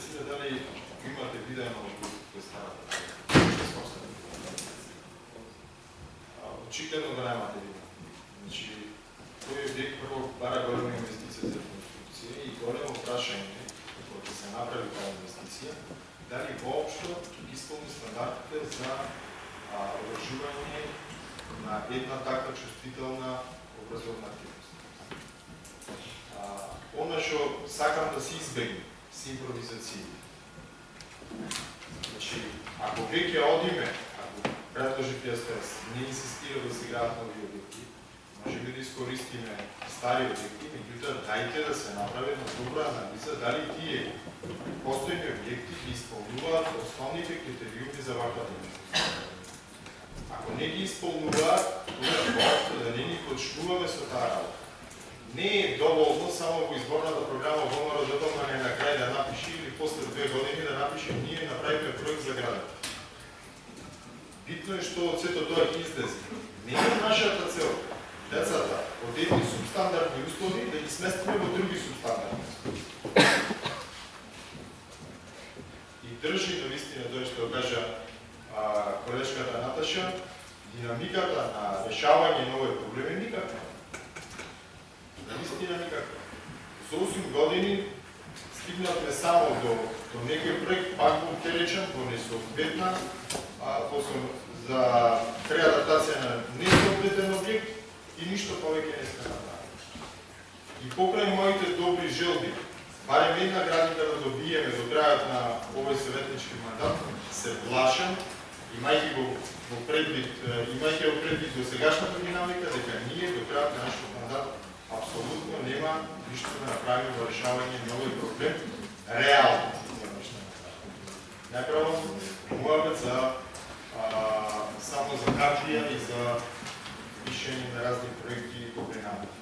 си дали имате видено кој старата. Очигледно да немате видено. Значи, тој објект прво бара голема инвестиција за конструкција и големо прашање, кога ќе се направи таа инвестиција, дали воопшто ќе исполни стандартите за одржување на една таква чувствителна образовна активност. Она што сакам да се избегне с импровизацији. Значи, ако веќе одиме, ако предложи ПСПС, не инсистира да се играат нови објекти, може би да искористиме стари објекти, меѓутоа дајте да се направи на добра анализа дали тие постојни објекти ги исполнуваат основните критериуми за ваква инвестиција. Ако не ги исполнуваат, тогава да не ни почнуваме со таа работа. Не е доволно само во изборната програма ВМРО Допомагане на крај да напише или после 2 години да напише ние направиме проект за градот. Битно е што од сето тоа ќе излезе. Не е нашата цел децата од едни субстандардни услови да ги сместиме во други субстандардни услови. И држи на вистина тоа што кажа колешката Наташа, динамиката на решавање на овој проблем е никаква. Наистина никаква. За 8 години стигнавме само до некој проект, пак го речем, во несоодветна, за преадаптација на несоодветен објект и ништо повеќе не сме направили. И покрај моите добри желби, барем една градинка да добиеме до крајот на овој советнички мандат, се плашам, имајќи го предвид до сегашната динамика, дека ние до крајот на нашиот мандат апсолутно нема ништо да направиме во решавање на овој проблем реално. Направо, муабет само за хартија и за пишење на разни проекти и добри намери.